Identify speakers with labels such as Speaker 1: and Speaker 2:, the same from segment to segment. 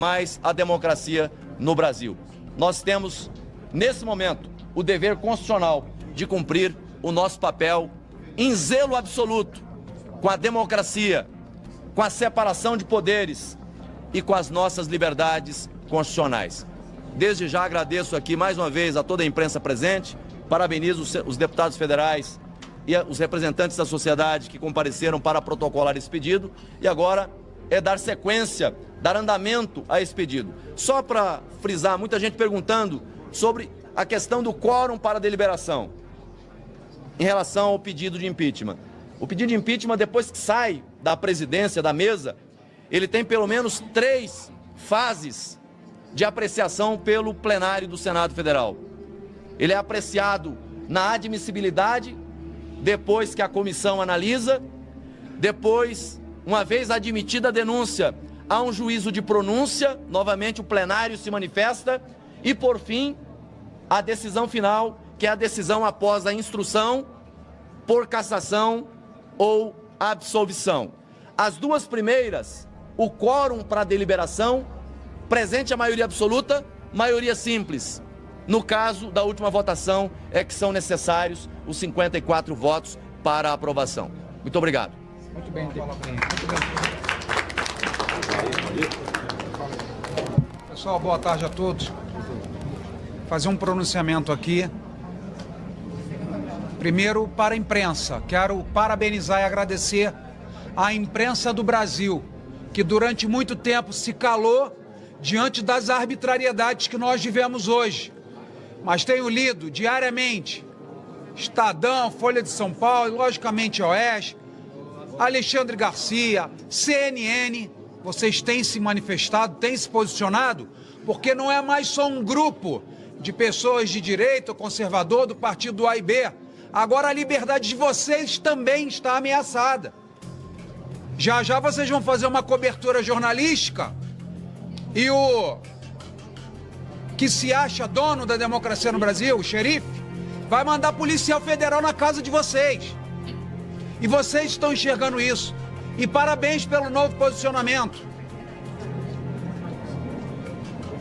Speaker 1: mais a democracia no Brasil. Nós temos, nesse momento, o dever constitucional de cumprir o nosso papel em zelo absoluto com a democracia, com a separação de poderes e com as nossas liberdades constitucionais. Desde já agradeço aqui mais uma vez a toda a imprensa presente, parabenizo os deputados federais e os representantes da sociedade que compareceram para protocolar esse pedido e agora é dar sequência, dar andamento a esse pedido. Só para frisar, muita gente perguntando sobre a questão do quórum para a deliberação em relação ao pedido de impeachment. O pedido de impeachment, depois que sai da presidência, da mesa, ele tem pelo menos 3 fases de apreciação pelo plenário do Senado Federal. Ele é apreciado na admissibilidade, depois que a comissão analisa, depois, uma vez admitida a denúncia, há um juízo de pronúncia, novamente o plenário se manifesta e, por fim, a decisão final, que é a decisão após a instrução por cassação ou absolvição. As 2 primeiras, o quórum para a deliberação, presente a maioria absoluta, maioria simples. No caso da última votação, é que são necessários os 54 votos para a aprovação. Muito obrigado.
Speaker 2: Muito bem, muito bem. Pessoal, boa tarde a todos. Fazer um pronunciamento aqui. Primeiro, para a imprensa. Quero parabenizar e agradecer à imprensa do Brasil, que durante muito tempo se calou diante das arbitrariedades que nós vivemos hoje. Mas tenho lido diariamente Estadão, Folha de São Paulo, logicamente Oeste, Alexandre Garcia, CNN, vocês têm se manifestado, têm se posicionado, porque não é mais só um grupo de pessoas de direita ou conservador do partido A e B. Agora a liberdade de vocês também está ameaçada. Já já vocês vão fazer uma cobertura jornalística e o que se acha dono da democracia no Brasil, o xerife, vai mandar policial federal na casa de vocês. E vocês estão enxergando isso. E parabéns pelo novo posicionamento.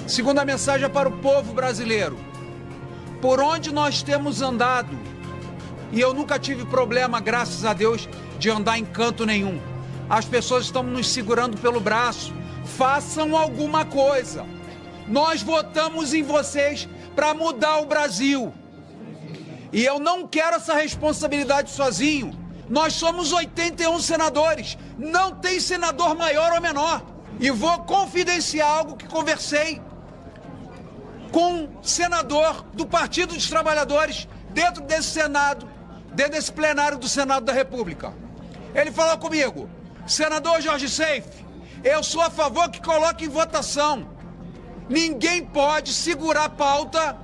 Speaker 2: Segunda mensagem é para o povo brasileiro. Por onde nós temos andado, e eu nunca tive problema, graças a Deus, de andar em canto nenhum. As pessoas estão nos segurando pelo braço. Façam alguma coisa. Nós votamos em vocês para mudar o Brasil. E eu não quero essa responsabilidade sozinho. Nós somos 81 senadores. Não tem senador maior ou menor. E vou confidenciar algo que conversei com um senador do Partido dos Trabalhadores dentro desse Senado, dentro desse plenário do Senado da República. Ele falou comigo: senador Jorge Seife, eu sou a favor que coloque em votação. Ninguém pode segurar a pauta,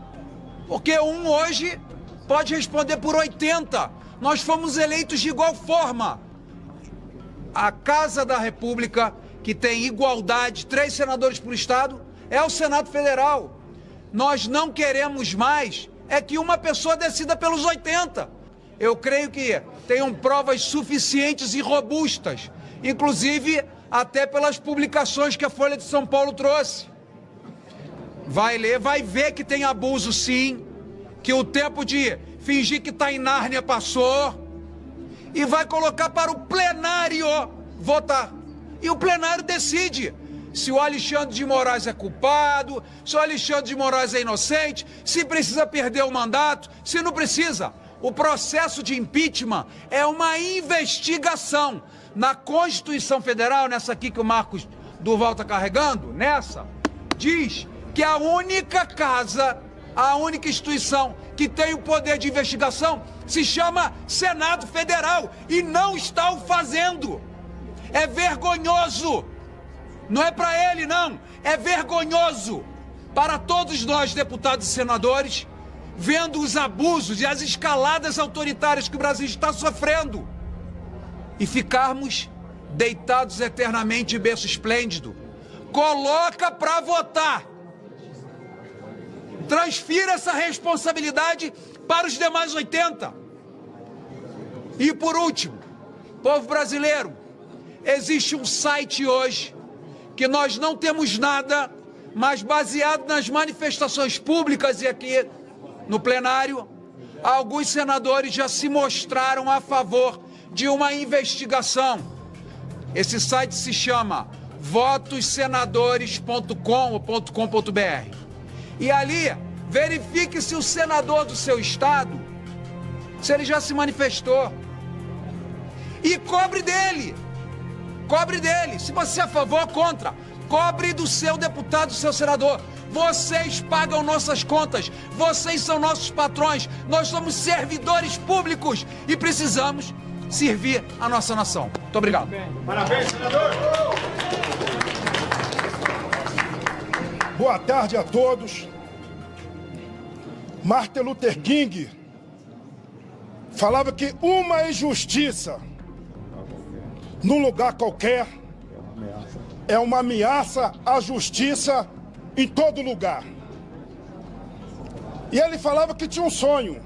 Speaker 2: porque um hoje pode responder por 80. Nós fomos eleitos de igual forma. A Casa da República, que tem igualdade, 3 senadores por estado, é o Senado Federal. Nós não queremos mais é que uma pessoa decida pelos 80. Eu creio que tenham provas suficientes e robustas, inclusive até pelas publicações que a Folha de São Paulo trouxe. Vai ler, vai ver que tem abuso sim, que o tempo de fingir que está em Nárnia passou, e vai colocar para o plenário votar. E o plenário decide se o Alexandre de Moraes é culpado, se o Alexandre de Moraes é inocente, se precisa perder o mandato, se não precisa. O processo de impeachment é uma investigação. Na Constituição Federal, nessa aqui que o Marcos Duval está carregando, nessa, diz que a única casa, a única instituição que tem o poder de investigação se chama Senado Federal e não está o fazendo. É vergonhoso. Não é para ele, não. É vergonhoso para todos nós, deputados e senadores, vendo os abusos e as escaladas autoritárias que o Brasil está sofrendo e ficarmos deitados eternamente em berço esplêndido. Coloca para votar. Transfira essa responsabilidade para os demais 80. E por último, povo brasileiro, existe um site hoje que nós não temos nada, mas baseado nas manifestações públicas e aqui no plenário, alguns senadores já se mostraram a favor de uma investigação. Esse site se chama votossenadores.com.br. E ali, verifique se o senador do seu estado, se ele já se manifestou. E cobre dele. Cobre dele. Se você é a favor ou contra, cobre do seu deputado, do seu senador. Vocês pagam nossas contas. Vocês são nossos patrões. Nós somos servidores públicos e precisamos servir a nossa nação. Muito obrigado.
Speaker 3: Parabéns, senador.
Speaker 4: Boa tarde a todos. Martin Luther King falava que uma injustiça num lugar qualquer é uma ameaça à justiça em todo lugar. E ele falava que tinha um sonho.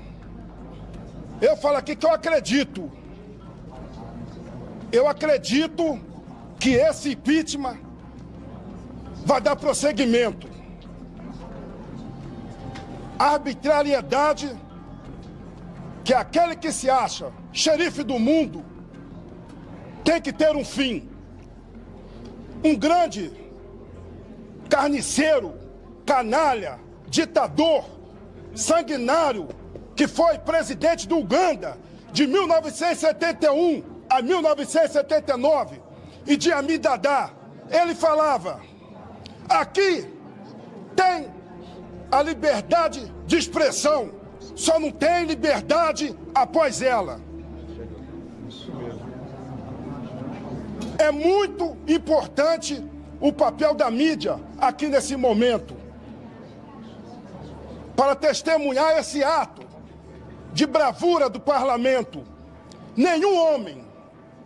Speaker 4: Eu falo aqui que eu acredito. Eu acredito que esse impeachment vai dar prosseguimento. A arbitrariedade que aquele que se acha xerife do mundo tem que ter um fim. Um grande carniceiro, canalha, ditador, sanguinário, que foi presidente do Uganda de 1971 a 1979, Idi Amin Dada, ele falava: aqui tem a liberdade de expressão, só não tem liberdade após ela. É muito importante o papel da mídia aqui nesse momento, para testemunhar esse ato de bravura do parlamento. Nenhum homem,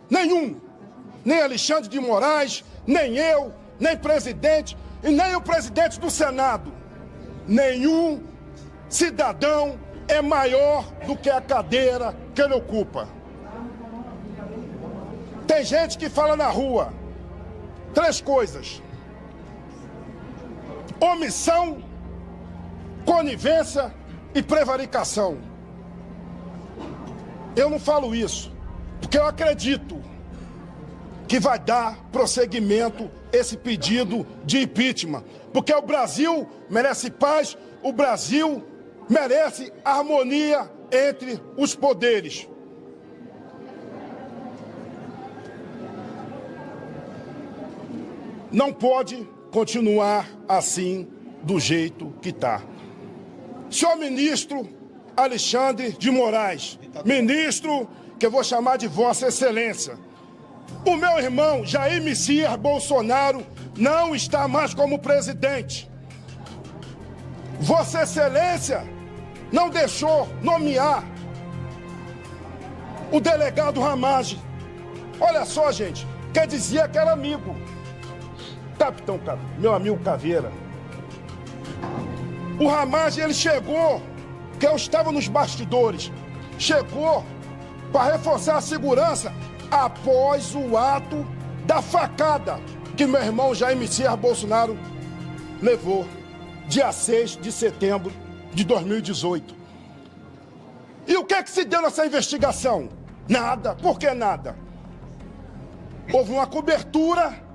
Speaker 4: nem Alexandre de Moraes, nem eu, nem presidente e nem o presidente do Senado, nenhum cidadão é maior do que a cadeira que ele ocupa. Tem gente que fala na rua 3 coisas: omissão, conivência e prevaricação. Eu não falo isso, porque eu acredito que vai dar prosseguimento esse pedido de impeachment, porque o Brasil merece paz, o Brasil merece harmonia entre os poderes. Não pode continuar assim, do jeito que está. Senhor ministro Alexandre de Moraes, ministro que eu vou chamar de Vossa Excelência, o meu irmão Jair Messias Bolsonaro não está mais como presidente. Vossa Excelência não deixou nomear o delegado Ramagem. Olha só, gente, quer dizer que era amigo. Capitão, meu amigo Caveira. O Ramagem, ele chegou, que eu estava nos bastidores, chegou para reforçar a segurança após o ato da facada que meu irmão Jair Messias Bolsonaro levou, dia 6 de setembro de 2018. E o que é que se deu nessa investigação? Nada. Por que nada? Houve uma cobertura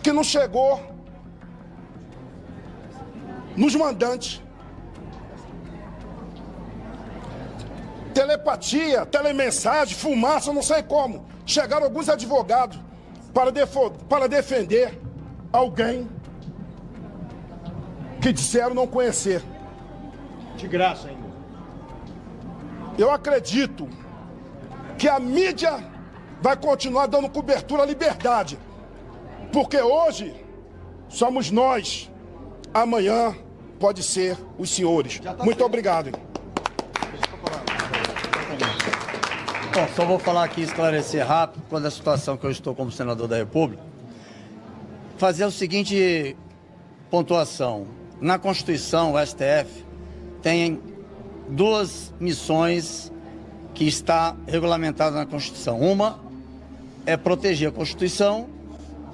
Speaker 4: que não chegou nos mandantes. Telepatia, telemensagem, fumaça, não sei como. Chegaram alguns advogados para defender alguém que disseram não conhecer.
Speaker 3: De graça ainda.
Speaker 4: Eu acredito que a mídia vai continuar dando cobertura à liberdade. Porque hoje somos nós, amanhã pode ser os senhores. Muito obrigado.
Speaker 5: Bom, só vou falar aqui, esclarecer rápido, quando a situação que eu estou como senador da República, fazer o seguinte pontuação. Na Constituição, o STF tem 2 missões que está regulamentada na Constituição. Uma é proteger a Constituição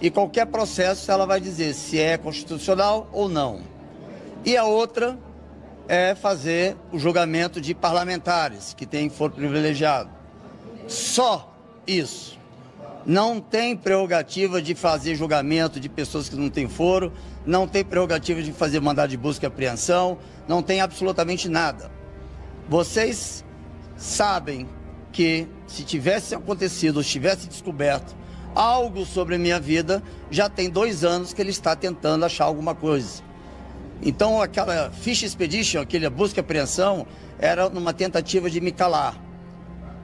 Speaker 5: e qualquer processo ela vai dizer se é constitucional ou não. E a outra é fazer o julgamento de parlamentares, que têm foro privilegiado. Só isso. Não tem prerrogativa de fazer julgamento de pessoas que não têm foro, não tem prerrogativa de fazer mandado de busca e apreensão, não tem absolutamente nada. Vocês sabem que se tivesse acontecido ou tivesse descoberto algo sobre a minha vida, já tem 2 anos que ele está tentando achar alguma coisa. Então aquela ficha expedition, aquela busca e apreensão, era numa tentativa de me calar.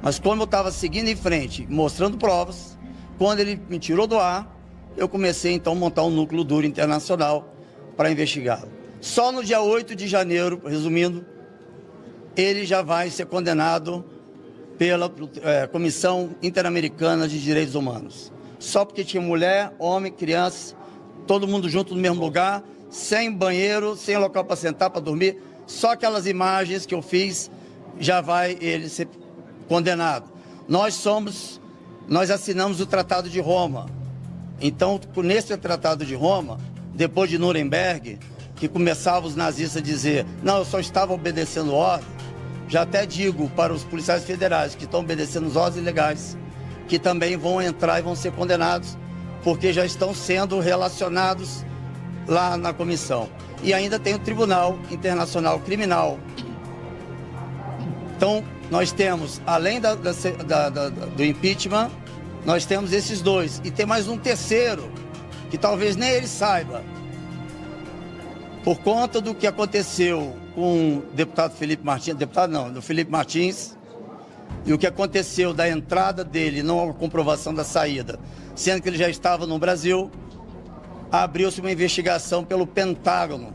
Speaker 5: Mas como eu estava seguindo em frente, mostrando provas, quando ele me tirou do ar, eu comecei então a montar um núcleo duro internacional para investigá-lo. Só no dia 8 de janeiro, resumindo, ele já vai ser condenado pela Comissão Interamericana de Direitos Humanos. Só porque tinha mulher, homem, criança, todo mundo junto no mesmo lugar, sem banheiro, sem local para sentar, para dormir. Só aquelas imagens que eu fiz, já vai ele ser condenado. Nós assinamos o Tratado de Roma. Então, nesse Tratado de Roma, depois de Nuremberg, que começavam os nazistas a dizer, não, eu só estava obedecendo ordem, já até digo para os policiais federais que estão obedecendo as ordens legais, que também vão entrar e vão ser condenados, porque já estão sendo relacionados lá na comissão. E ainda tem o Tribunal Internacional Criminal. Então, nós temos, além do impeachment, nós temos esses 2. E tem mais um terceiro, que talvez nem ele saiba. Por conta do que aconteceu com o deputado Felipe Martins, do Felipe Martins, e o que aconteceu da entrada dele, não a comprovação da saída, sendo que ele já estava no Brasil, abriu-se uma investigação pelo Pentágono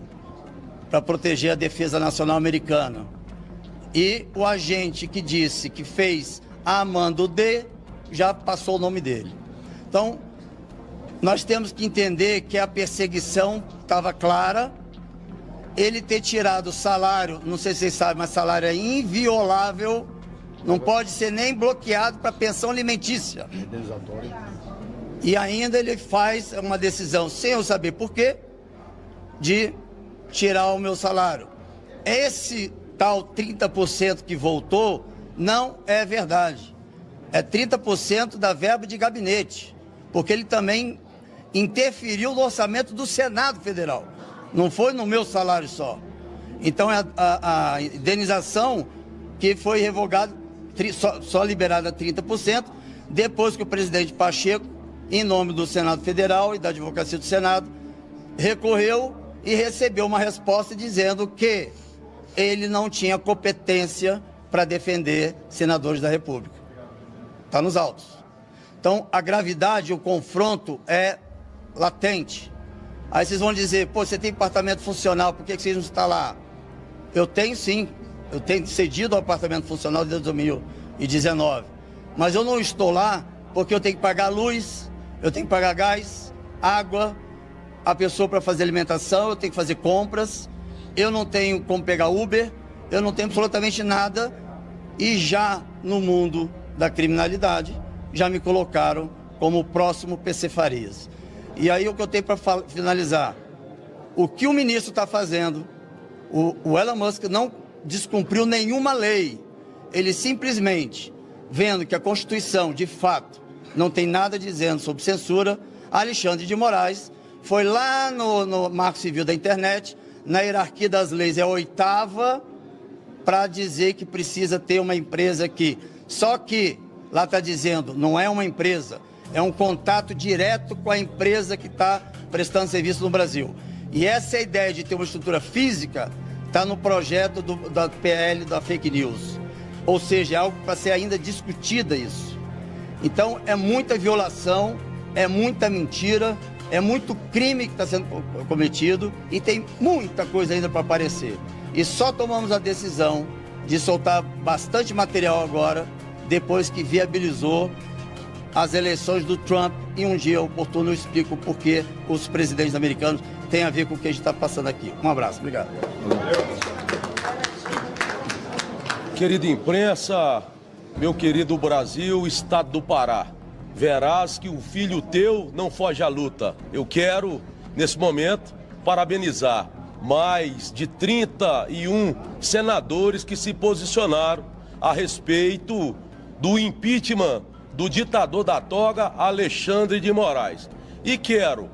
Speaker 5: para proteger a defesa nacional americana. E o agente que disse que fez a mando de, já passou o nome dele. Então, nós temos que entender que a perseguição estava clara. Ele ter tirado o salário, não sei se vocês sabem, mas salário é inviolável, não pode ser nem bloqueado para pensão alimentícia. E ainda ele faz uma decisão, sem eu saber por quê, de tirar o meu salário. Esse tal 30% que voltou não é verdade. É 30% da verba de gabinete, porque ele também interferiu no orçamento do Senado Federal. Não foi no meu salário só. Então, a indenização que foi revogada, só liberada 30%, depois que o presidente Pacheco, em nome do Senado Federal e da Advocacia do Senado, recorreu e recebeu uma resposta dizendo que ele não tinha competência para defender senadores da República. Está nos autos. Então, a gravidade, o confronto é latente. Aí vocês vão dizer, pô, você tem apartamento funcional, por que vocês não estão lá? Eu tenho sim, eu tenho cedido o apartamento funcional desde 2019. Mas eu não estou lá porque eu tenho que pagar luz, eu tenho que pagar gás, água, a pessoa para fazer alimentação, eu tenho que fazer compras, eu não tenho como pegar Uber, eu não tenho absolutamente nada. E já no mundo da criminalidade, já me colocaram como o próximo PC Farias. E aí o que eu tenho para finalizar, o que o ministro está fazendo, o Elon Musk não descumpriu nenhuma lei, ele simplesmente, vendo que a Constituição, de fato, não tem nada dizendo sobre censura, Alexandre de Moraes foi lá no Marco Civil da Internet, na hierarquia das leis é a 8ª, para dizer que precisa ter uma empresa aqui. Só que lá está dizendo, não é uma empresa, é um contato direto com a empresa que está prestando serviço no Brasil. E essa ideia de ter uma estrutura física está no projeto da PL da fake news. Ou seja, é algo para ser ainda discutida isso. Então, é muita violação, é muita mentira, é muito crime que está sendo cometido e tem muita coisa ainda para aparecer. E só tomamos a decisão de soltar bastante material agora, depois que viabilizou as eleições do Trump, e um dia oportuno eu explico por que os presidentes americanos têm a ver com o que a gente está passando aqui. Um abraço, obrigado.
Speaker 6: Querida imprensa, meu querido Brasil, Estado do Pará, verás que o filho teu não foge à luta. Eu quero, nesse momento, parabenizar mais de 31 senadores que se posicionaram a respeito do impeachment do ditador da toga, Alexandre de Moraes. E quero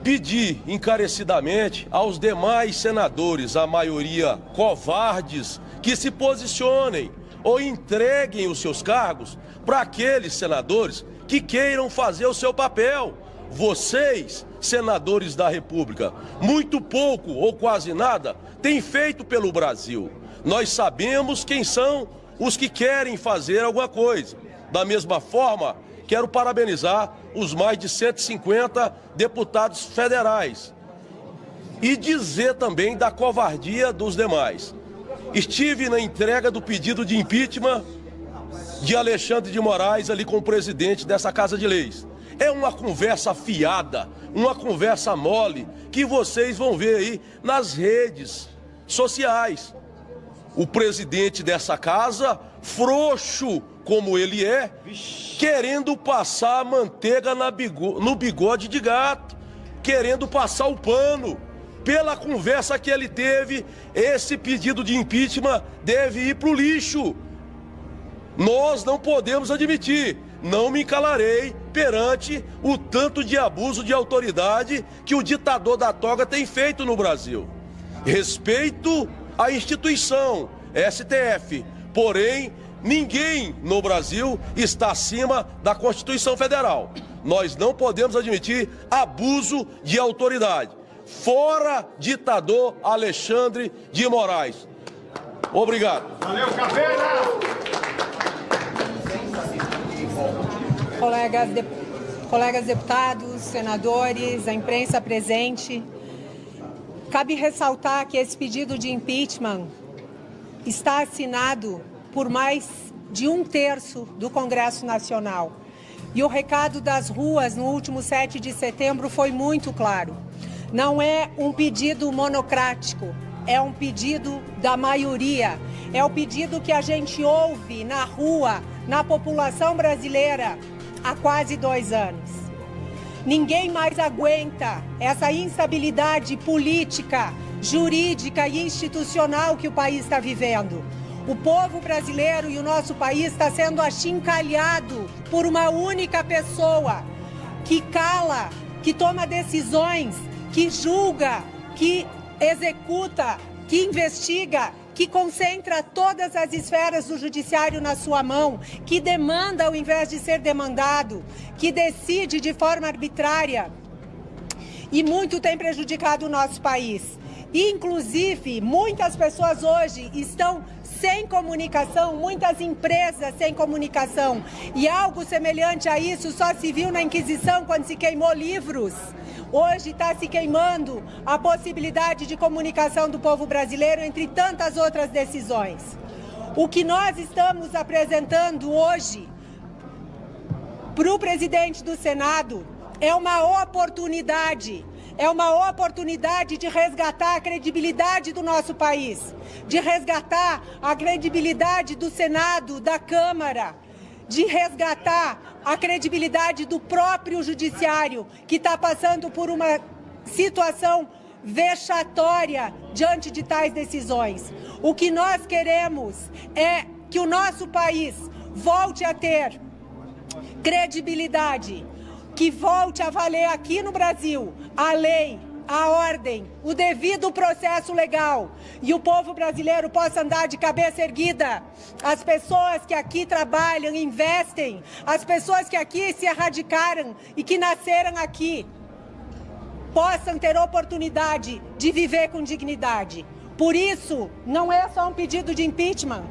Speaker 6: pedir encarecidamente aos demais senadores, a maioria covardes, que se posicionem ou entreguem os seus cargos para aqueles senadores que queiram fazer o seu papel. Vocês, senadores da República, muito pouco ou quase nada têm feito pelo Brasil. Nós sabemos quem são os que querem fazer alguma coisa. Da mesma forma, quero parabenizar os mais de 150 deputados federais e dizer também da covardia dos demais. Estive na entrega do pedido de impeachment de Alexandre de Moraes ali com o presidente dessa Casa de Leis. É uma conversa fiada, uma conversa mole que vocês vão ver aí nas redes sociais. O presidente dessa casa, frouxo como ele é, querendo passar manteiga no bigode de gato, querendo passar o pano. Pela conversa que ele teve, esse pedido de impeachment deve ir para o lixo. Nós não podemos admitir, não me calarei perante o tanto de abuso de autoridade que o ditador da toga tem feito no Brasil. Respeito à instituição, STF, porém, ninguém no Brasil está acima da Constituição Federal. Nós não podemos admitir abuso de autoridade. Fora ditador Alexandre de Moraes. Obrigado.
Speaker 3: Valeu, Caveira!
Speaker 7: Colegas deputados, senadores, a imprensa presente, cabe ressaltar que esse pedido de impeachment está assinado por mais de 1/3 do Congresso Nacional. E o recado das ruas no último 7 de setembro foi muito claro. Não é um pedido monocrático, é um pedido da maioria. É o pedido que a gente ouve na rua, na população brasileira, há quase 2 anos. Ninguém mais aguenta essa instabilidade política, jurídica e institucional que o país está vivendo. O povo brasileiro e o nosso país está sendo achincalhado por uma única pessoa que cala, que toma decisões, que julga, que executa, que investiga, que concentra todas as esferas do judiciário na sua mão, que demanda ao invés de ser demandado, que decide de forma arbitrária. E muito tem prejudicado o nosso país. Inclusive, muitas pessoas hoje estão sem comunicação, muitas empresas sem comunicação. E algo semelhante a isso só se viu na Inquisição, quando se queimou livros. Hoje está se queimando a possibilidade de comunicação do povo brasileiro, entre tantas outras decisões. O que nós estamos apresentando hoje para o presidente do Senado é uma oportunidade. É uma oportunidade de resgatar a credibilidade do nosso país, de resgatar a credibilidade do Senado, da Câmara, de resgatar a credibilidade do próprio judiciário, que está passando por uma situação vexatória diante de tais decisões. O que nós queremos é que o nosso país volte a ter credibilidade, que volte a valer aqui no Brasil a lei, a ordem, o devido processo legal, e o povo brasileiro possa andar de cabeça erguida. As pessoas que aqui trabalham, investem, as pessoas que aqui se erradicaram e que nasceram aqui, possam ter oportunidade de viver com dignidade. Por isso, não é só um pedido de impeachment,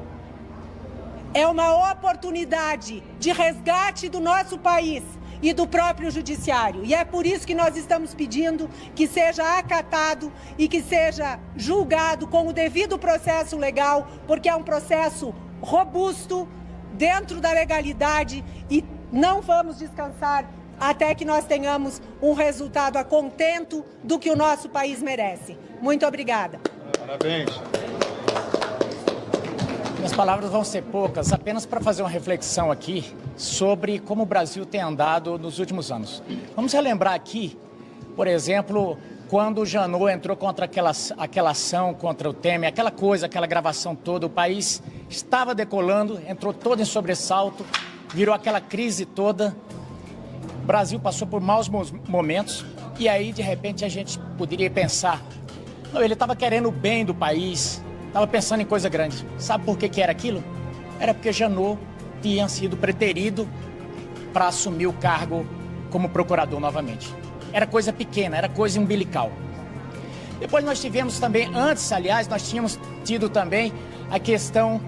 Speaker 7: é uma oportunidade de resgate do nosso país e do próprio judiciário. E é por isso que nós estamos pedindo que seja acatado e que seja julgado com o devido processo legal, porque é um processo robusto, dentro da legalidade, e não vamos descansar até que nós tenhamos um resultado a contento do que o nosso país merece. Muito obrigada.
Speaker 3: Parabéns.
Speaker 8: Minhas palavras vão ser poucas, apenas para fazer uma reflexão aqui sobre como o Brasil tem andado nos últimos anos. Vamos relembrar aqui, por exemplo, quando o Janot entrou contra aquela ação contra o Temer, aquela coisa, aquela gravação toda, o país estava decolando, entrou todo em sobressalto, virou aquela crise toda, o Brasil passou por maus momentos e aí, de repente, a gente poderia pensar, não, ele estava querendo o bem do país, estava pensando em coisa grande. Sabe por que era aquilo? Era porque Janot tinha sido preterido para assumir o cargo como procurador novamente. Era coisa pequena, era coisa umbilical. Depois nós tivemos também, antes, aliás, nós tínhamos tido também a questão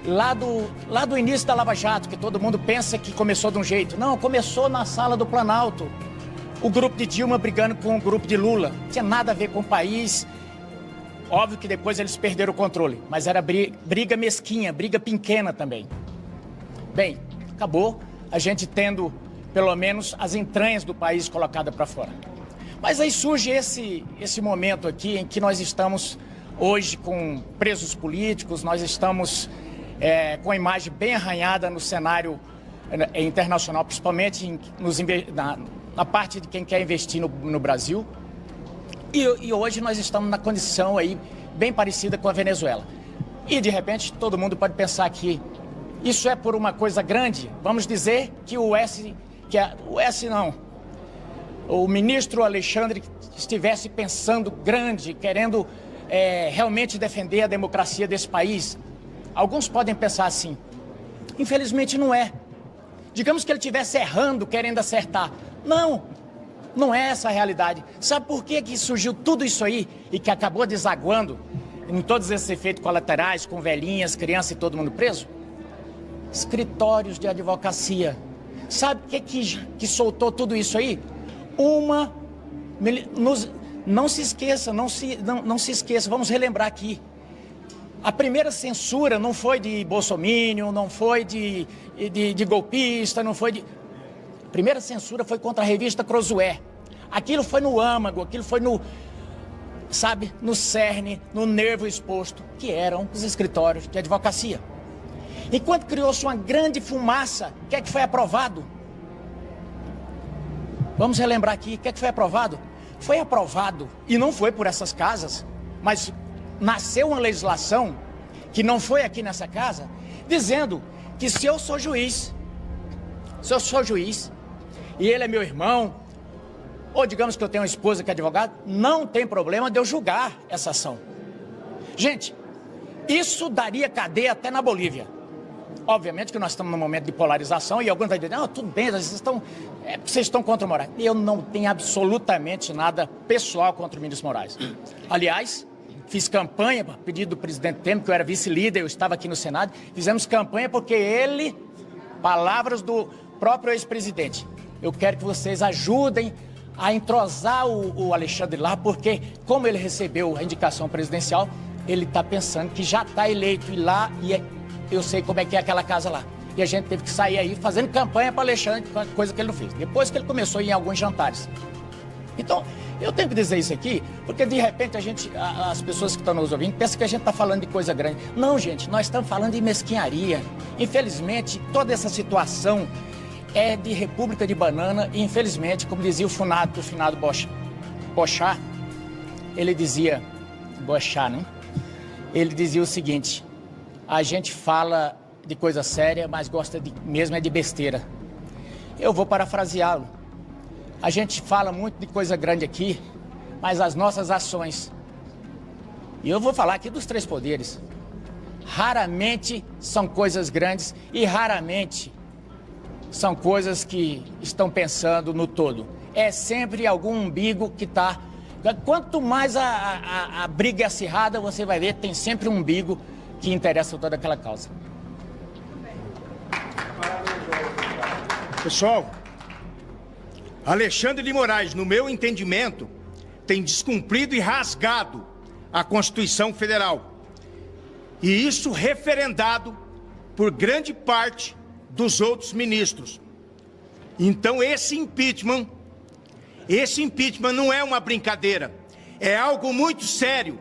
Speaker 8: lá do início da Lava Jato, que todo mundo pensa que começou de um jeito. Não, começou na sala do Planalto. O grupo de Dilma brigando com o grupo de Lula. Não tinha nada a ver com o país. Óbvio que depois eles perderam o controle, mas era briga mesquinha, briga pequena também. Bem, acabou a gente tendo, pelo menos, as entranhas do país colocadas para fora. Mas aí surge esse momento aqui em que nós estamos hoje com presos políticos, nós estamos com a imagem bem arranhada no cenário internacional, principalmente na parte de quem quer investir no Brasil. E hoje nós estamos na condição aí bem parecida com a Venezuela. E de repente todo mundo pode pensar que isso é por uma coisa grande. Vamos dizer que o ministro Alexandre estivesse pensando grande, querendo realmente defender a democracia desse país. Alguns podem pensar assim. Infelizmente não é. Digamos que ele estivesse errando, querendo acertar. Não é essa a realidade. Sabe por que surgiu tudo isso aí e que acabou desaguando em todos esses efeitos colaterais, com velhinhas, crianças e todo mundo preso? Escritórios de advocacia. Sabe o que soltou tudo isso aí? Não se esqueça, vamos relembrar aqui. A primeira censura não foi de bolsominion, não foi de golpista, não foi de... A primeira censura foi contra a revista Crozoé. Aquilo foi no âmago, aquilo foi no cerne, no nervo exposto, que eram os escritórios de advocacia. Enquanto criou-se uma grande fumaça, o que é que foi aprovado? Vamos relembrar aqui, o que é que foi aprovado? Foi aprovado, e não foi por essas casas, mas nasceu uma legislação, que não foi aqui nessa casa, dizendo que se eu sou juiz, e ele é meu irmão, ou digamos que eu tenho uma esposa que é advogada, não tem problema de eu julgar essa ação. Gente, isso daria cadeia até na Bolívia. Obviamente que nós estamos num momento de polarização e alguns vão dizer, não, tudo bem, vocês estão contra o Moraes. Eu não tenho absolutamente nada pessoal contra o ministro Moraes. Aliás, fiz campanha, a pedido do presidente Temer, que eu era vice-líder, eu estava aqui no Senado, fizemos campanha porque ele, palavras do próprio ex-presidente, eu quero que vocês ajudem a entrosar o Alexandre lá, porque como ele recebeu a indicação presidencial, ele está pensando que já está eleito e lá, eu sei como é que é aquela casa lá. E a gente teve que sair aí fazendo campanha para Alexandre, coisa que ele não fez. Depois que ele começou a ir em alguns jantares. Então, eu tenho que dizer isso aqui, porque de repente as pessoas que estão nos ouvindo pensam que a gente está falando de coisa grande. Não, gente, nós estamos falando de mesquinharia. Infelizmente, toda essa situação é de república de banana e, infelizmente, como dizia o finado Bochá, ele dizia, Bochá, né? Ele dizia o seguinte, a gente fala de coisa séria, mas gosta mesmo é de besteira. Eu vou parafraseá-lo. A gente fala muito de coisa grande aqui, mas as nossas ações, e eu vou falar aqui dos três poderes, raramente são coisas grandes e raramente são coisas que estão pensando no todo. É sempre algum umbigo que está... Quanto mais a briga é acirrada, você vai ver, tem sempre um umbigo que interessa toda aquela causa.
Speaker 3: Pessoal, Alexandre de Moraes, no meu entendimento, tem descumprido e rasgado a Constituição Federal. E isso referendado por grande parte dos outros ministros. Então esse impeachment não é uma brincadeira, é algo muito sério.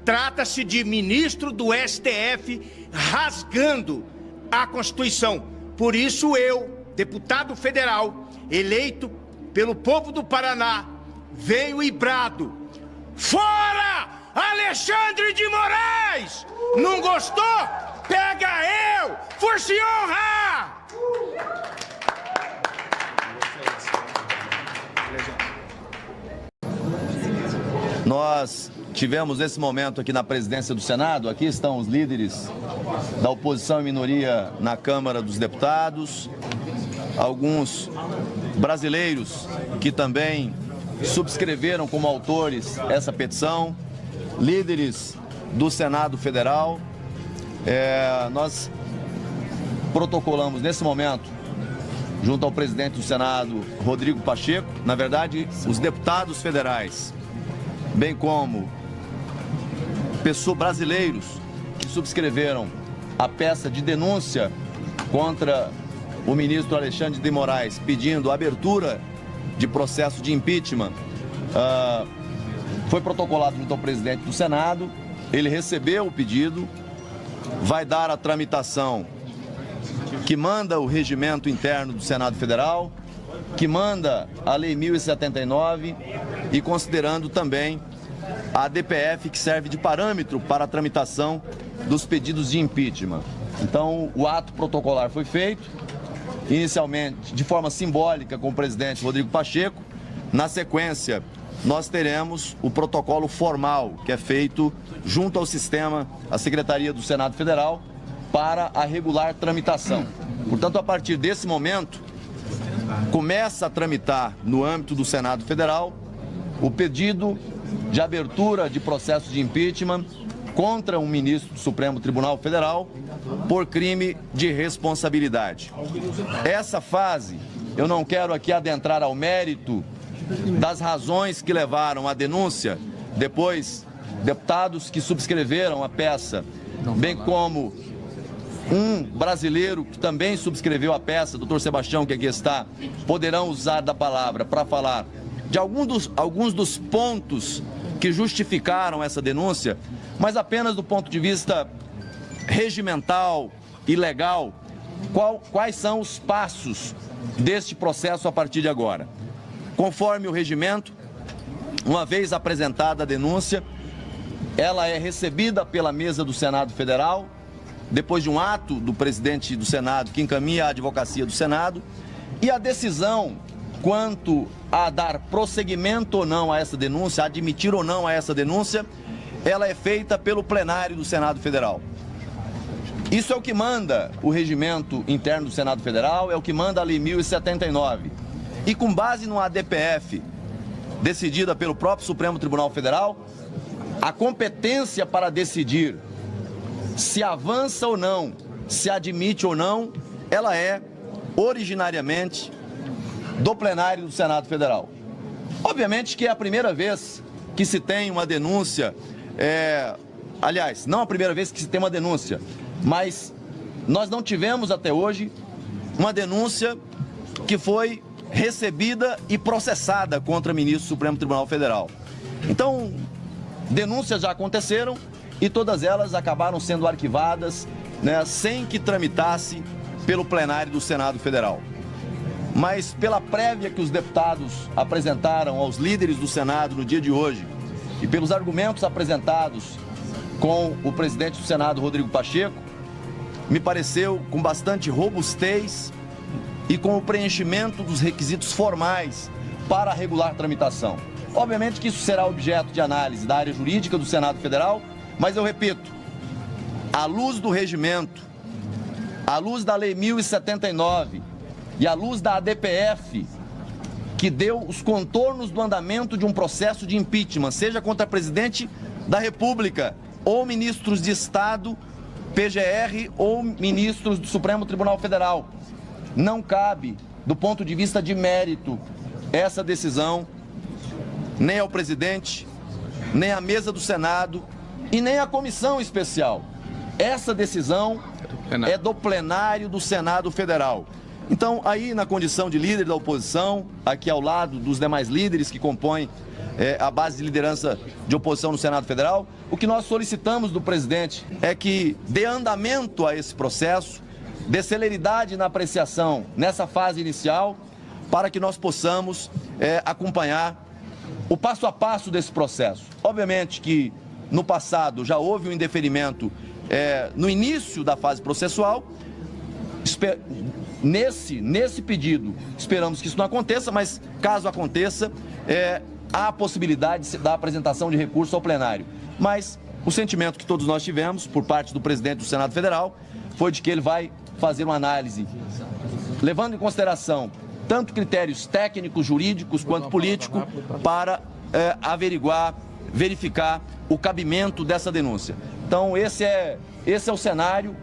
Speaker 3: trata-se de ministro do STF rasgando a Constituição. Por isso eu, deputado federal, eleito pelo povo do Paraná, venho e brado: fora Alexandre de Moraes! Não gostou? Pega eu! Força e honra!
Speaker 1: Nós tivemos esse momento aqui na presidência do Senado. Aqui estão os líderes da oposição e minoria na Câmara dos Deputados, alguns brasileiros que também subscreveram como autores essa petição, líderes do Senado Federal. Nós protocolamos nesse momento, junto ao presidente do Senado, Rodrigo Pacheco, na verdade, os deputados federais, bem como pessoas brasileiros que subscreveram a peça de denúncia contra o ministro Alexandre de Moraes, pedindo a abertura de processo de impeachment, foi protocolado junto ao presidente do Senado. Ele recebeu o pedido, vai dar a tramitação que manda o regimento interno do Senado Federal, que manda a Lei 1079 e considerando também a DPF, que serve de parâmetro para a tramitação dos pedidos de impeachment. Então, o ato protocolar foi feito, inicialmente de forma simbólica com o presidente Rodrigo Pacheco. Na sequência, nós teremos o protocolo formal, que é feito junto ao sistema, à Secretaria do Senado Federal, para a regular tramitação. Portanto, a partir desse momento, começa a tramitar no âmbito do Senado Federal o pedido de abertura de processo de impeachment contra um ministro do Supremo Tribunal Federal por crime de responsabilidade. Essa fase, eu não quero aqui adentrar ao mérito das razões que levaram à denúncia. Depois, deputados que subscreveram a peça, bem como um brasileiro que também subscreveu a peça, doutor Sebastião, que aqui está, poderão usar da palavra para falar de alguns dos pontos que justificaram essa denúncia, mas apenas do ponto de vista regimental e legal, quais são os passos deste processo a partir de agora. Conforme o regimento, uma vez apresentada a denúncia, ela é recebida pela mesa do Senado Federal, depois de um ato do presidente do Senado que encaminha à advocacia do Senado, e a decisão quanto a dar prosseguimento ou não a essa denúncia, admitir ou não a essa denúncia, ela é feita pelo plenário do Senado Federal. Isso é o que manda o regimento interno do Senado Federal, é o que manda a Lei 1079. E com base no ADPF, decidida pelo próprio Supremo Tribunal Federal, a competência para decidir se avança ou não, se admite ou não, ela é originariamente do plenário do Senado Federal. Obviamente que é a primeira vez que se tem uma denúncia, aliás, não a primeira vez que se tem uma denúncia, mas nós não tivemos até hoje uma denúncia que foi recebida e processada contra ministro do Supremo Tribunal Federal. Então, denúncias já aconteceram e todas elas acabaram sendo arquivadas, né, sem que tramitasse pelo plenário do Senado Federal. Mas pela prévia que os deputados apresentaram aos líderes do Senado no dia de hoje e pelos argumentos apresentados com o presidente do Senado, Rodrigo Pacheco, me pareceu com bastante robustez e com o preenchimento dos requisitos formais para a regular tramitação. Obviamente que isso será objeto de análise da área jurídica do Senado Federal, mas eu repito, à luz do regimento, à luz da Lei 1079 e à luz da ADPF, que deu os contornos do andamento de um processo de impeachment, seja contra presidente da República ou ministros de Estado, PGR ou ministros do Supremo Tribunal Federal, não cabe, do ponto de vista de mérito, essa decisão nem ao presidente, nem à mesa do Senado e nem à comissão especial. Essa decisão é do plenário do Senado Federal. Então, aí na condição de líder da oposição, aqui ao lado dos demais líderes que compõem a base de liderança de oposição no Senado Federal. O que nós solicitamos do presidente é que dê andamento a esse processo, dê celeridade na apreciação nessa fase inicial, para que nós possamos acompanhar o passo a passo desse processo. Obviamente que no passado já houve um indeferimento no início da fase processual. Nesse pedido, esperamos que isso não aconteça, mas caso aconteça, há a possibilidade da apresentação de recurso ao plenário. Mas o sentimento que todos nós tivemos, por parte do presidente do Senado Federal, foi de que ele vai fazer uma análise, levando em consideração tanto critérios técnicos, jurídicos, quanto políticos, para averiguar, verificar o cabimento dessa denúncia. Então, esse é o cenário.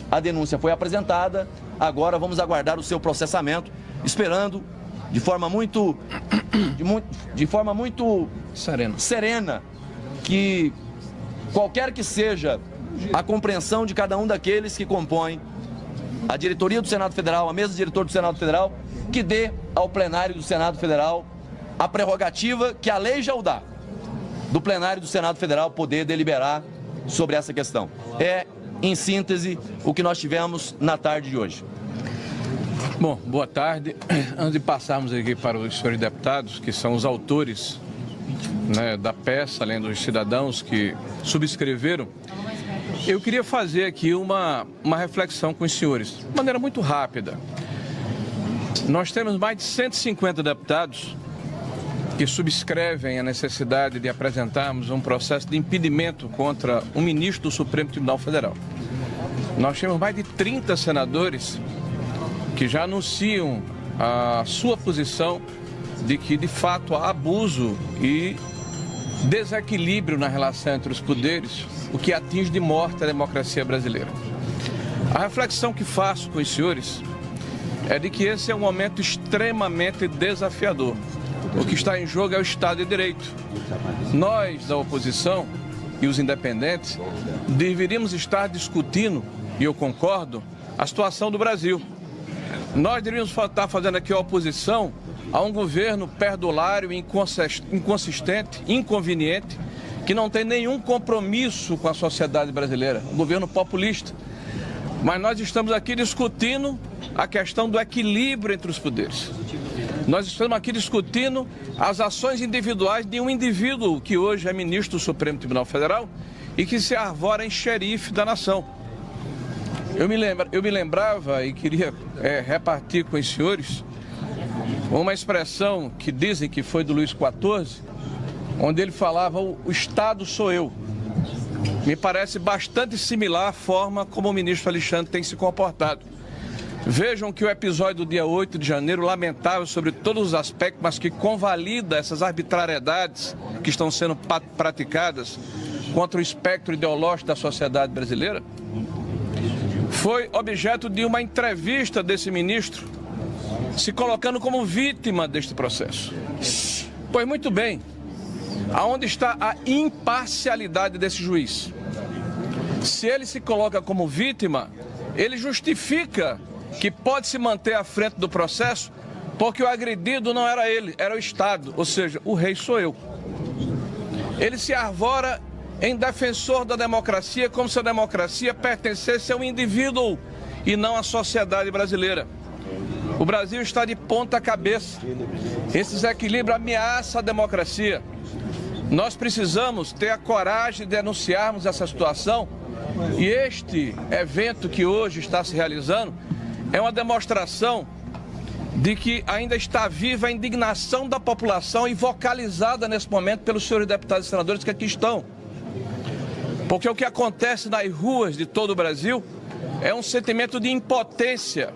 Speaker 1: A denúncia foi apresentada, agora vamos aguardar o seu processamento, esperando de forma muito serena que qualquer que seja a compreensão de cada um daqueles que compõem a diretoria do Senado Federal, a mesa diretora do Senado Federal, que dê ao plenário do Senado Federal a prerrogativa que a lei já o dá, do plenário do Senado Federal poder deliberar sobre essa questão. Em síntese, o que nós tivemos na tarde de hoje.
Speaker 9: Bom, boa tarde. Antes de passarmos aqui para os senhores deputados, que são os autores, né, da peça, além dos cidadãos que subscreveram, eu queria fazer aqui uma reflexão com os senhores, de maneira muito rápida. Nós temos mais de 150 deputados que subscrevem a necessidade de apresentarmos um processo de impedimento contra um ministro do Supremo Tribunal Federal. Nós temos mais de 30 senadores que já anunciam a sua posição de que, de fato, há abuso e desequilíbrio na relação entre os poderes, o que atinge de morte a democracia brasileira. A reflexão que faço com os senhores é de que esse é um momento extremamente desafiador. O que está em jogo é o Estado de Direito. Nós, da oposição e os independentes, deveríamos estar discutindo, e eu concordo, a situação do Brasil. Nós deveríamos estar fazendo aqui a oposição a um governo perdulário, inconsistente, inconveniente, que não tem nenhum compromisso com a sociedade brasileira, um governo populista. Mas nós estamos aqui discutindo a questão do equilíbrio entre os poderes. Nós estamos aqui discutindo as ações individuais de um indivíduo que hoje é ministro do Supremo Tribunal Federal e que se arvora em xerife da nação. Eu me lembrava e queria repartir com os senhores uma expressão que dizem que foi do Luís XIV, onde ele falava: o Estado sou eu. Me parece bastante similar à forma como o ministro Alexandre tem se comportado. Vejam que o episódio do dia 8 de janeiro, lamentável sobre todos os aspectos, mas que convalida essas arbitrariedades que estão sendo praticadas contra o espectro ideológico da sociedade brasileira, foi objeto de uma entrevista desse ministro, se colocando como vítima deste processo. Pois muito bem, aonde está a imparcialidade desse juiz? Se ele se coloca como vítima, ele justifica que pode se manter à frente do processo porque o agredido não era ele, era o Estado, ou seja, o rei sou eu. Ele se arvora em defensor da democracia, como se a democracia pertencesse a um indivíduo e não à sociedade brasileira. O Brasil está de ponta cabeça. Esse desequilíbrio ameaça a democracia. Nós precisamos ter a coragem de denunciarmos essa situação, e este evento que hoje está se realizando é uma demonstração de que ainda está viva a indignação da população e vocalizada nesse momento pelos senhores deputados e senadores que aqui estão. Porque o que acontece nas ruas de todo o Brasil é um sentimento de impotência,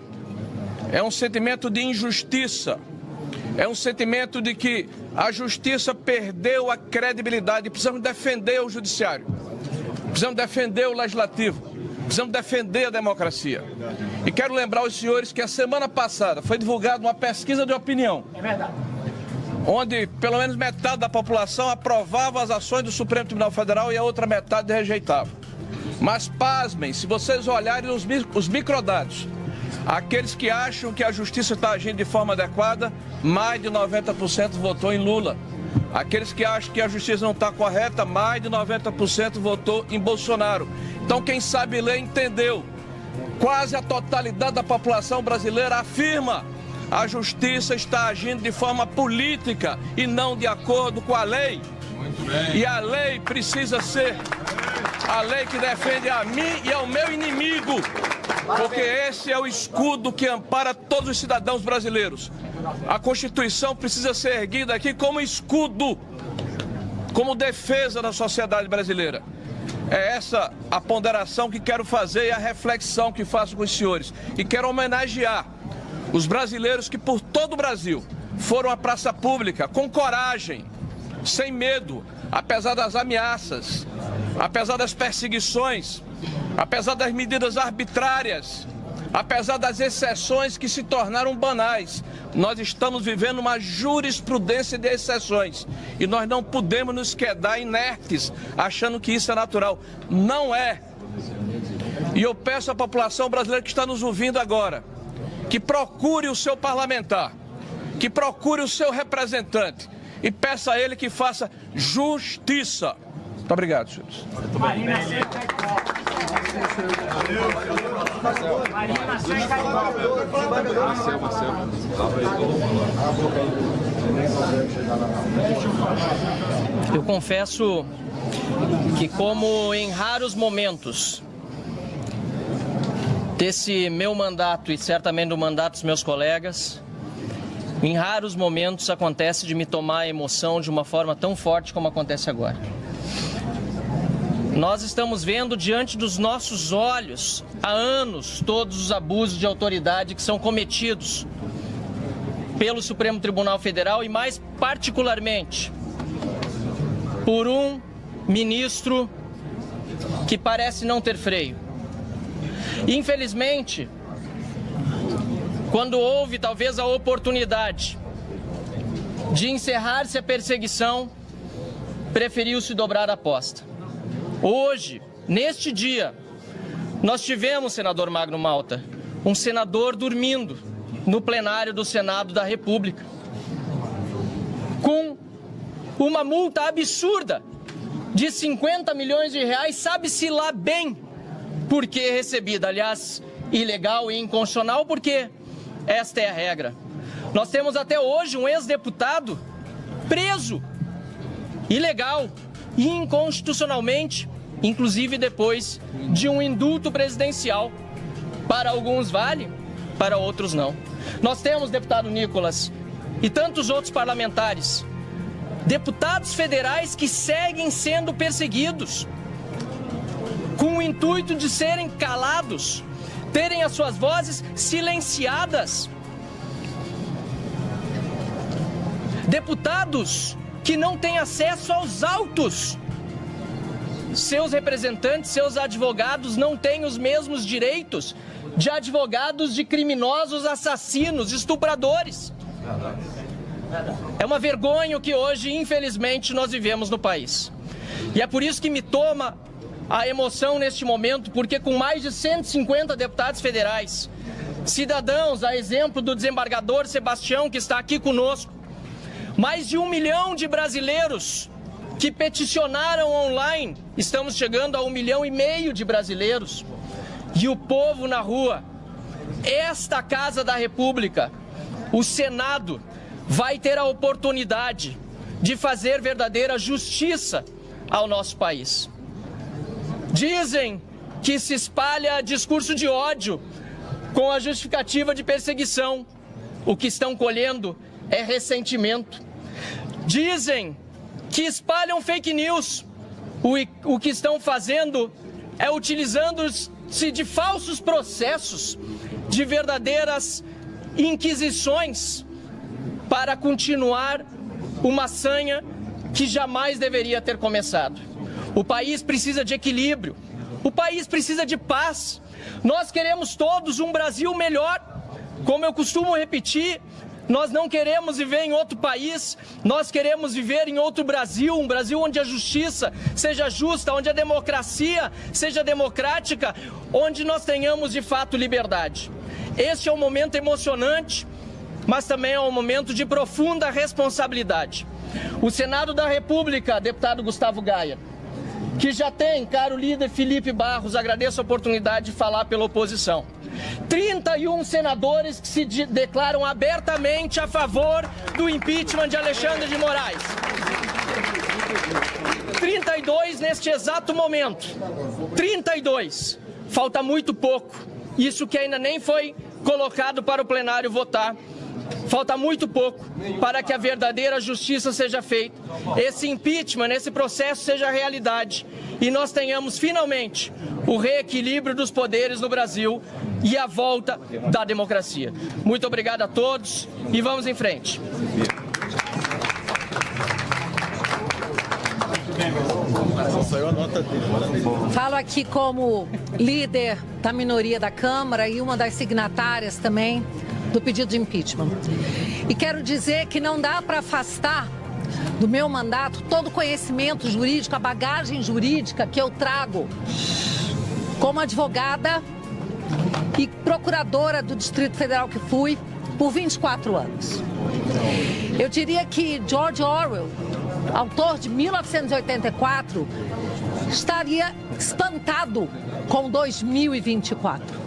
Speaker 9: é um sentimento de injustiça, é um sentimento de que a justiça perdeu a credibilidade. Precisamos defender o judiciário, precisamos defender o legislativo, precisamos defender a democracia. E quero lembrar aos senhores que a semana passada foi divulgada uma pesquisa de opinião. É verdade. Onde pelo menos metade da população aprovava as ações do Supremo Tribunal Federal e a outra metade rejeitava. Mas pasmem, se vocês olharem os microdados, aqueles que acham que a justiça está agindo de forma adequada, mais de 90% votou em Lula. Aqueles que acham que a justiça não está correta, mais de 90% votou em Bolsonaro. Então quem sabe ler entendeu. Quase a totalidade da população brasileira afirma: a justiça está agindo de forma política e não de acordo com a lei. Muito bem. E a lei precisa ser a lei que defende a mim e ao meu inimigo. Porque esse é o escudo que ampara todos os cidadãos brasileiros. A Constituição precisa ser erguida aqui como escudo, como defesa da sociedade brasileira. É essa a ponderação que quero fazer e a reflexão que faço com os senhores. E quero homenagear os brasileiros que por todo o Brasil foram à praça pública com coragem, sem medo, apesar das ameaças, apesar das perseguições, apesar das medidas arbitrárias, apesar das exceções que se tornaram banais. Nós estamos vivendo uma jurisprudência de exceções e nós não podemos nos quedar inertes achando que isso é natural. Não é. E eu peço à população brasileira que está nos ouvindo agora que procure o seu parlamentar, que procure o seu representante e peça a ele que faça justiça. Muito obrigado, senhores.
Speaker 10: Eu confesso que, como em raros momentos desse meu mandato e certamente do mandato dos meus colegas, em raros momentos acontece de me tomar a emoção de uma forma tão forte como acontece agora. Nós estamos vendo diante dos nossos olhos, há anos, todos os abusos de autoridade que são cometidos pelo Supremo Tribunal Federal e, mais particularmente, por um ministro que parece não ter freio. Infelizmente, quando houve talvez a oportunidade de encerrar-se a perseguição, preferiu-se dobrar a aposta. Hoje, neste dia, nós tivemos, senador Magno Malta, um senador dormindo no plenário do Senado da República, com uma multa absurda de 50 milhões de reais, sabe-se lá bem por que recebida, aliás, ilegal e inconstitucional, porque esta é a regra. Nós temos até hoje um ex-deputado preso, ilegal e inconstitucionalmente, inclusive depois de um indulto presidencial. Para alguns vale, para outros não. Nós temos, deputado Nicolas, e tantos outros parlamentares, deputados federais que seguem sendo perseguidos, com o intuito de serem calados, terem as suas vozes silenciadas. Deputados que não têm acesso aos autos. Seus representantes, seus advogados não têm os mesmos direitos de advogados de criminosos, assassinos, estupradores. É uma vergonha o que hoje, infelizmente, nós vivemos no país. E é por isso que me toma a emoção neste momento, porque com mais de 150 deputados federais, cidadãos, a exemplo do desembargador Sebastião, que está aqui conosco, mais de 1 milhão de brasileiros que peticionaram online, estamos chegando a 1,5 milhão de brasileiros, e o povo na rua. Esta Casa da República, o Senado, vai ter a oportunidade de fazer verdadeira justiça ao nosso país. Dizem que se espalha discurso de ódio com a justificativa de perseguição. O que estão colhendo é ressentimento. Dizem que espalham fake news. O que estão fazendo é utilizando-se de falsos processos, de verdadeiras inquisições, para continuar uma sanha que jamais deveria ter começado. O país precisa de equilíbrio, o país precisa de paz. Nós queremos todos um Brasil melhor. Como eu costumo repetir, nós não queremos viver em outro país, nós queremos viver em outro Brasil, um Brasil onde a justiça seja justa, onde a democracia seja democrática, onde nós tenhamos de fato liberdade. Este é um momento emocionante, mas também é um momento de profunda responsabilidade. O Senado da República, deputado Gustavo Gaia, que já tem, caro líder Felipe Barros, agradeço a oportunidade de falar pela oposição. 31 senadores que se declaram abertamente a favor do impeachment de Alexandre de Moraes. 32 neste exato momento. 32. Falta muito pouco. Isso que ainda nem foi colocado para o plenário votar. Falta muito pouco para que a verdadeira justiça seja feita, esse impeachment, esse processo seja realidade e nós tenhamos finalmente o reequilíbrio dos poderes no Brasil e a volta da democracia. Muito obrigado a todos e vamos em frente.
Speaker 11: Falo aqui como líder da minoria da Câmara e uma das signatárias também do pedido de impeachment. E quero dizer que não dá para afastar do meu mandato todo o conhecimento jurídico, a bagagem jurídica que eu trago como advogada e procuradora do Distrito Federal que fui por 24 anos. Eu diria que George Orwell, autor de 1984, estaria espantado com 2024.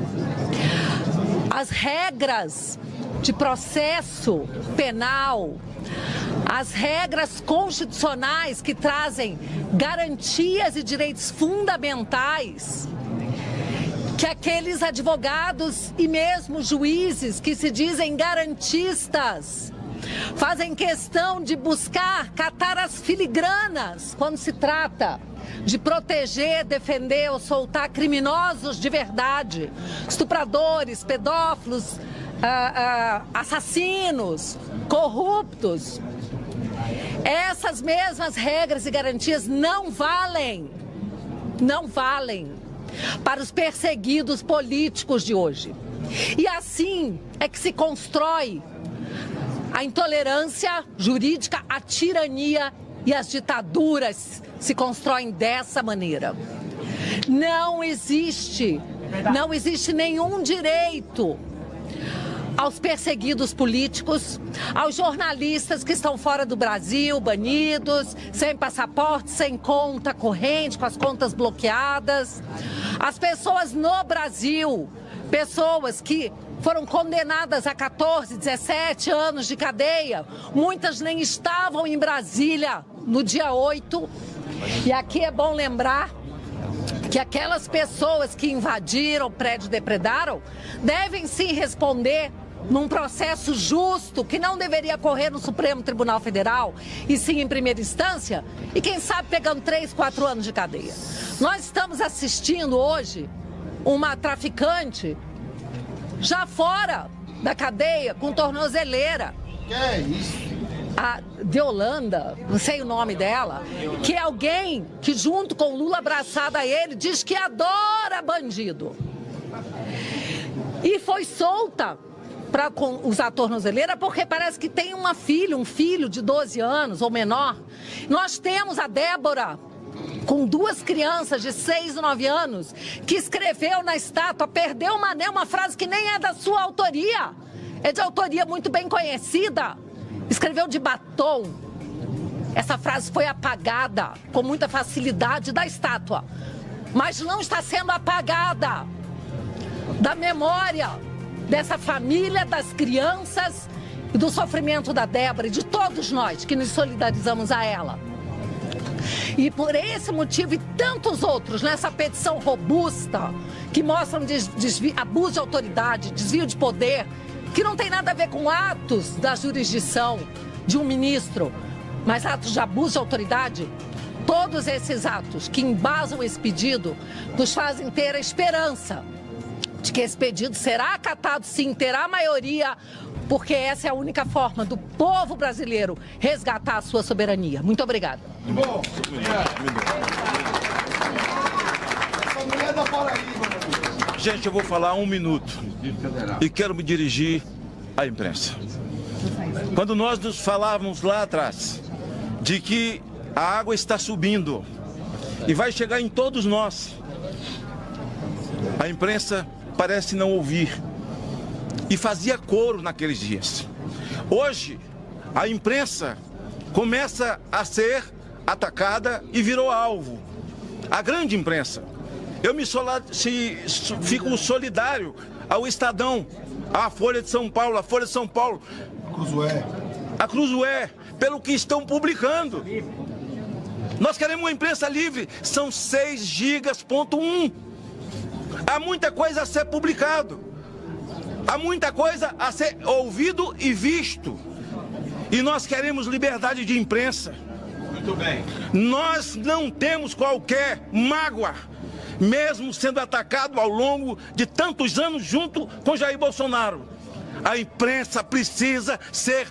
Speaker 11: As regras de processo penal, as regras constitucionais que trazem garantias e direitos fundamentais, que aqueles advogados e mesmo juízes que se dizem garantistas fazem questão de buscar catar as filigranas quando se trata de proteger, defender ou soltar criminosos de verdade, estupradores, pedófilos, assassinos, corruptos. Essas mesmas regras e garantias não valem para os perseguidos políticos de hoje. E assim é que se constrói a intolerância jurídica, a tirania e as ditaduras se constroem dessa maneira. Não existe nenhum direito aos perseguidos políticos, aos jornalistas que estão fora do Brasil, banidos, sem passaporte, sem conta corrente, com as contas bloqueadas. As pessoas no Brasil, pessoas que foram condenadas a 14, 17 anos de cadeia, muitas nem estavam em Brasília no dia 8. E aqui é bom lembrar que aquelas pessoas que invadiram o prédio, depredaram, devem sim responder num processo justo, que não deveria correr no Supremo Tribunal Federal, e sim em primeira instância, e quem sabe pegando 3, 4 anos de cadeia. Nós estamos assistindo hoje uma traficante já fora da cadeia, com tornozeleira.
Speaker 4: Que é isso?
Speaker 11: A Deolanda, não sei o nome dela, que é alguém que junto com Lula abraçado a ele, diz que adora bandido. E foi solta para usar a tornozeleira porque parece que tem um filho de 12 anos ou menor. Nós temos a Débora, com 2 crianças de 6 e 9 anos, que escreveu na estátua, perdeu uma frase que nem é da sua autoria, é de autoria muito bem conhecida. Escreveu de batom. Essa frase foi apagada com muita facilidade da estátua, mas não está sendo apagada da memória dessa família, das crianças e do sofrimento da Débora e de todos nós que nos solidarizamos a ela. E por esse motivo e tantos outros nessa petição robusta que mostram abuso de autoridade, desvio de poder, que não tem nada a ver com atos da jurisdição de um ministro, mas atos de abuso de autoridade, todos esses atos que embasam esse pedido nos fazem ter a esperança de que esse pedido será acatado sim, terá maioria, porque essa é a única forma do povo brasileiro resgatar a sua soberania. Muito obrigada.
Speaker 12: Gente, eu vou falar 1 minuto e quero me dirigir à imprensa. Quando nós nos falávamos lá atrás de que a água está subindo e vai chegar em todos nós, a imprensa parece não ouvir e fazia coro naqueles dias. Hoje, a imprensa começa a ser atacada e virou alvo. A grande imprensa. Eu fico solidário ao Estadão, à Folha de São Paulo, a Cruzoé, pelo que estão publicando. Nós queremos uma imprensa livre, são 6 gigas.1. Há muita coisa a ser publicado, há muita coisa a ser ouvido e visto. E nós queremos liberdade de imprensa. Muito bem. Nós não temos qualquer mágoa, mesmo sendo atacado ao longo de tantos anos junto com Jair Bolsonaro. A imprensa precisa ser